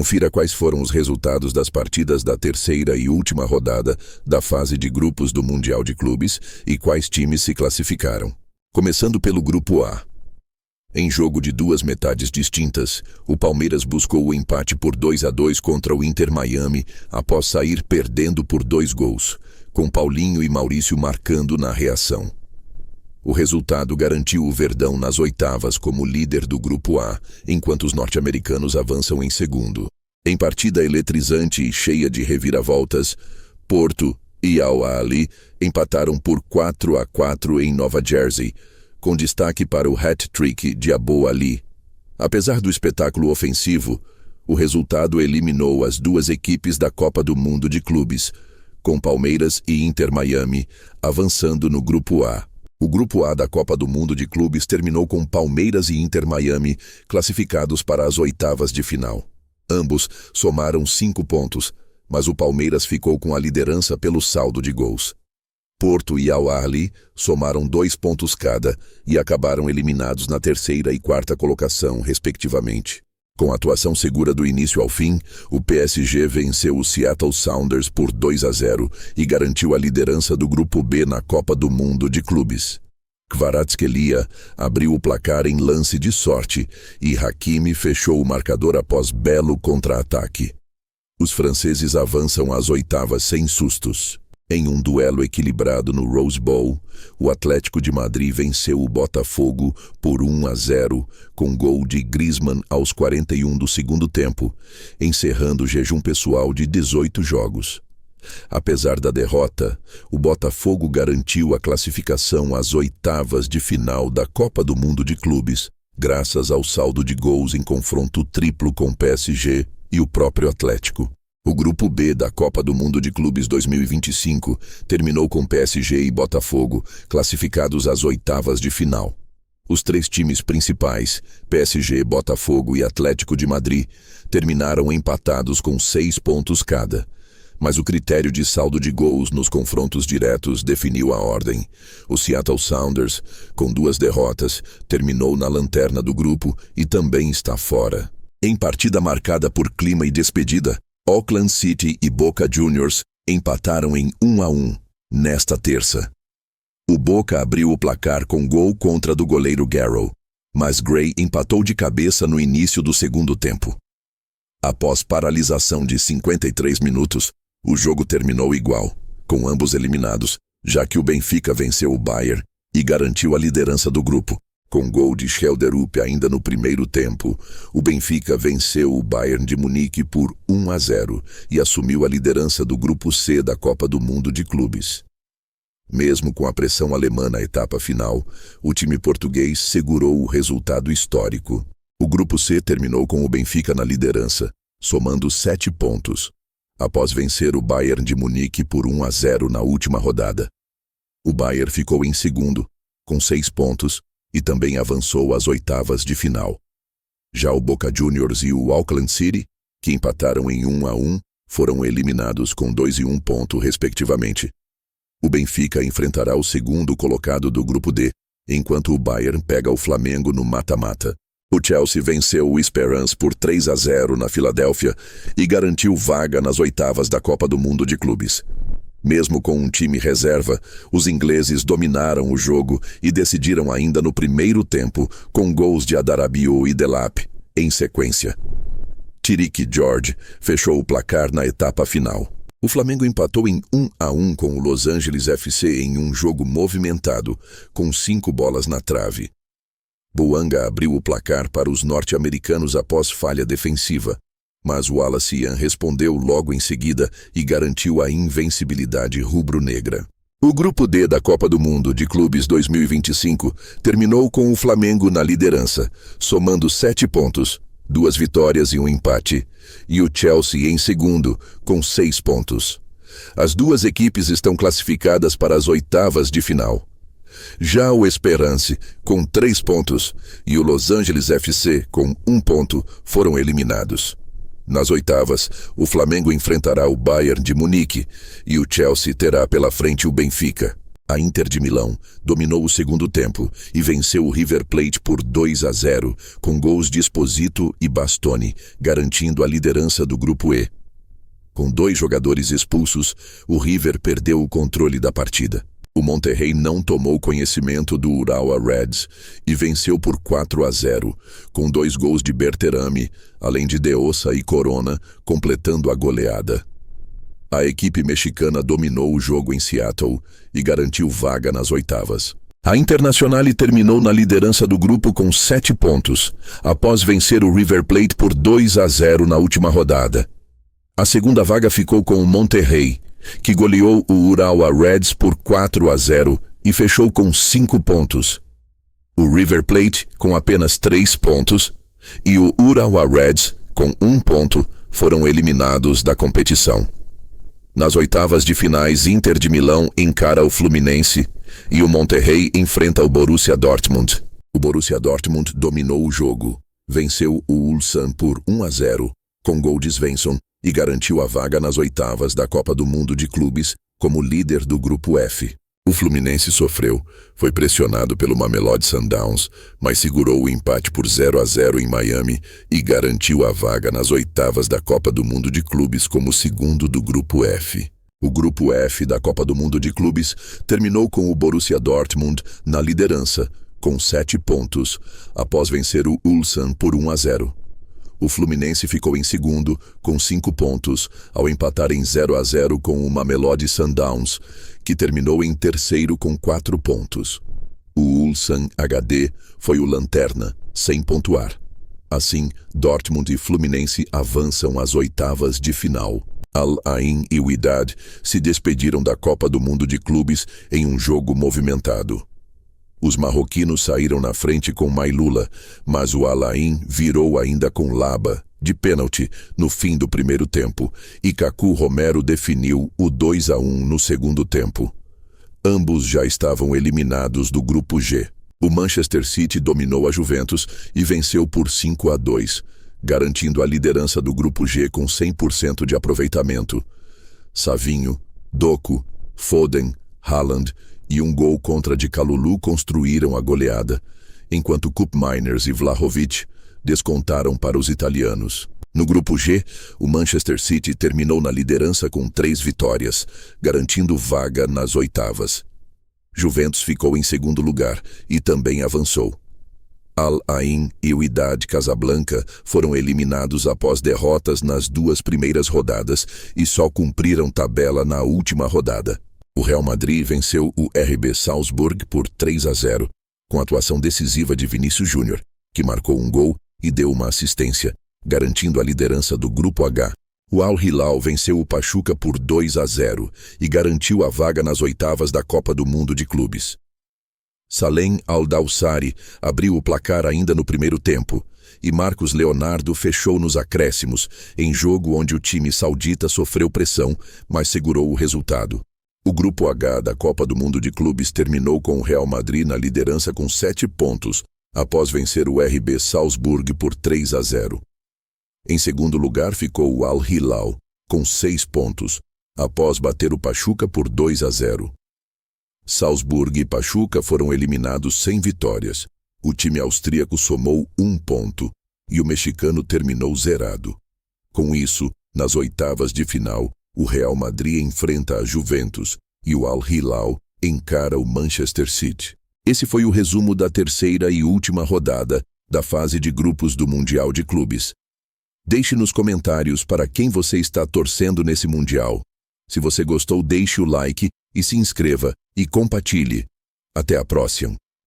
Confira quais foram os resultados das partidas da terceira e última rodada da fase de grupos do Mundial de Clubes e quais times se classificaram. Começando pelo Grupo A. Em jogo de duas metades distintas, o Palmeiras buscou o empate por 2-2 contra o Inter Miami após sair perdendo por 2 gols, com Paulinho e Maurício marcando na reação. O resultado garantiu o Verdão nas oitavas como líder do Grupo A, enquanto os norte-americanos avançam em segundo. Em partida eletrizante e cheia de reviravoltas, Porto e Al Ahly empataram por 4-4 em Nova Jersey, com destaque para o hat-trick de Abu Ali. Apesar do espetáculo ofensivo, o resultado eliminou as duas equipes da Copa do Mundo de Clubes, com Palmeiras e Inter Miami avançando no Grupo A. O Grupo A da Copa do Mundo de Clubes terminou com Palmeiras e Inter Miami classificados para as oitavas de final. Ambos somaram 5 pontos, mas o Palmeiras ficou com a liderança pelo saldo de gols. Porto e Al Ahly somaram 2 pontos cada e acabaram eliminados na terceira e quarta colocação, respectivamente. Com atuação segura do início ao fim, o PSG venceu o Seattle Sounders por 2-0 e garantiu a liderança do Grupo B na Copa do Mundo de Clubes. Kvaratskhelia abriu o placar em lance de sorte e Hakimi fechou o marcador após belo contra-ataque. Os franceses avançam às oitavas sem sustos. Em um duelo equilibrado no Rose Bowl, o Atlético de Madrid venceu o Botafogo por 1-0, com gol de Griezmann aos 41 do segundo tempo, encerrando o jejum pessoal de 18 jogos. Apesar da derrota, o Botafogo garantiu a classificação às oitavas de final da Copa do Mundo de Clubes, graças ao saldo de gols em confronto triplo com PSG e o próprio Atlético. O Grupo B da Copa do Mundo de Clubes 2025 terminou com PSG e Botafogo classificados às oitavas de final. Os 3 times principais, PSG, Botafogo e Atlético de Madrid, terminaram empatados com 6 pontos cada. Mas o critério de saldo de gols nos confrontos diretos definiu a ordem. O Seattle Sounders, com 2 derrotas, terminou na lanterna do grupo e também está fora. Em partida marcada por clima e despedida, Auckland City e Boca Juniors empataram em 1-1 nesta terça. O Boca abriu o placar com gol contra do goleiro Garrow, mas Gray empatou de cabeça no início do segundo tempo. Após paralisação de 53 minutos, o jogo terminou igual, com ambos eliminados, já que o Benfica venceu o Bayern e garantiu a liderança do grupo. Com gol de Schelderup ainda no primeiro tempo, o Benfica venceu o Bayern de Munique por 1-0 e assumiu a liderança do Grupo C da Copa do Mundo de Clubes. Mesmo com a pressão alemã na etapa final, o time português segurou o resultado histórico. O Grupo C terminou com o Benfica na liderança, somando 7 pontos, após vencer o Bayern de Munique por 1-0 na última rodada. O Bayern ficou em segundo, com 6 pontos, e também avançou às oitavas de final. Já o Boca Juniors e o Auckland City, que empataram em 1-1, foram eliminados com 2 e 1 ponto, respectivamente. O Benfica enfrentará o segundo colocado do Grupo D, enquanto o Bayern pega o Flamengo no mata-mata. O Chelsea venceu o Esperance por 3-0 na Filadélfia e garantiu vaga nas oitavas da Copa do Mundo de Clubes. Mesmo com um time reserva, os ingleses dominaram o jogo e decidiram ainda no primeiro tempo, com gols de Adarabioyo e Delap, em sequência. Tirique George fechou o placar na etapa final. O Flamengo empatou em 1-1 com o Los Angeles FC em um jogo movimentado, com 5 bolas na trave. Bouanga abriu o placar para os norte-americanos após falha defensiva, mas o Wallace Ian respondeu logo em seguida e garantiu a invencibilidade rubro-negra. O Grupo D da Copa do Mundo de Clubes 2025 terminou com o Flamengo na liderança, somando 7 pontos, 2 vitórias e 1 empate, e o Chelsea em segundo, com 6 pontos. As duas equipes estão classificadas para as oitavas de final. Já o Esperance, com 3 pontos, e o Los Angeles FC, com 1 ponto, foram eliminados. Nas oitavas, o Flamengo enfrentará o Bayern de Munique e o Chelsea terá pela frente o Benfica. A Inter de Milão dominou o segundo tempo e venceu o River Plate por 2-0, com gols de Esposito e Bastoni, garantindo a liderança do Grupo E. Com 2 jogadores expulsos, o River perdeu o controle da partida. O Monterrey não tomou conhecimento do Urawa Reds e venceu por 4-0, com 2 gols de Berterame, além de De Ossa e Corona, completando a goleada. A equipe mexicana dominou o jogo em Seattle e garantiu vaga nas oitavas. A Internazionale terminou na liderança do grupo com 7 pontos, após vencer o River Plate por 2-0 na última rodada. A segunda vaga ficou com o Monterrey, que goleou o Urawa Reds por 4-0 e fechou com 5 pontos. O River Plate, com apenas 3 pontos, e o Urawa Reds, com 1 ponto, foram eliminados da competição. Nas oitavas de finais, Inter de Milão encara o Fluminense e o Monterrey enfrenta o Borussia Dortmund. O Borussia Dortmund dominou o jogo, venceu o Ulsan por 1-0, com gol de Svensson, e garantiu a vaga nas oitavas da Copa do Mundo de Clubes como líder do Grupo F. O Fluminense sofreu, foi pressionado pelo Mamelodi Sundowns, mas segurou o empate por 0-0 em Miami e garantiu a vaga nas oitavas da Copa do Mundo de Clubes como segundo do Grupo F. O Grupo F da Copa do Mundo de Clubes terminou com o Borussia Dortmund na liderança, com 7 pontos, após vencer o Ulsan por 1-0. O Fluminense ficou em segundo, com 5 pontos, ao empatar em 0-0 com o Mamelodi Sundowns, que terminou em terceiro com 4 pontos. O Ulsan HD foi o lanterna, sem pontuar. Assim, Dortmund e Fluminense avançam às oitavas de final. Al Ain e Wydad se despediram da Copa do Mundo de Clubes em um jogo movimentado. Os marroquinos saíram na frente com Mailula, mas o Al Ain virou ainda com Laba, de pênalti, no fim do primeiro tempo, e Kaku Romero definiu o 2-1 no segundo tempo. Ambos já estavam eliminados do Grupo G. O Manchester City dominou a Juventus e venceu por 5-2, garantindo a liderança do Grupo G com 100% de aproveitamento. Savinho, Doku, Foden, Haaland e um gol contra de Kalulu construíram a goleada, enquanto Koopmeiners e Vlahovic descontaram para os italianos. No Grupo G, o Manchester City terminou na liderança com 3 vitórias, garantindo vaga nas oitavas. Juventus ficou em segundo lugar e também avançou. Al Ain e Wydad Casablanca foram eliminados após derrotas nas 2 primeiras rodadas e só cumpriram tabela na última rodada. O Real Madrid venceu o RB Salzburg por 3-0, com atuação decisiva de Vinícius Júnior, que marcou um gol e deu uma assistência, garantindo a liderança do Grupo H. O Al Hilal venceu o Pachuca por 2-0 e garantiu a vaga nas oitavas da Copa do Mundo de Clubes. Salem Al-Dawsari abriu o placar ainda no primeiro tempo, e Marcos Leonardo fechou nos acréscimos, em jogo onde o time saudita sofreu pressão, mas segurou o resultado. O Grupo H da Copa do Mundo de Clubes terminou com o Real Madrid na liderança com 7 pontos, após vencer o RB Salzburg por 3-0. Em segundo lugar ficou o Al Hilal, com 6 pontos, após bater o Pachuca por 2-0. Salzburg e Pachuca foram eliminados sem vitórias. O time austríaco somou 1 ponto e o mexicano terminou zerado. Com isso, nas oitavas de final, o Real Madrid enfrenta a Juventus e o Al Hilal encara o Manchester City. Esse foi o resumo da terceira e última rodada da fase de grupos do Mundial de Clubes. Deixe nos comentários para quem você está torcendo nesse Mundial. Se você gostou, deixe o like e se inscreva e compartilhe. Até a próxima.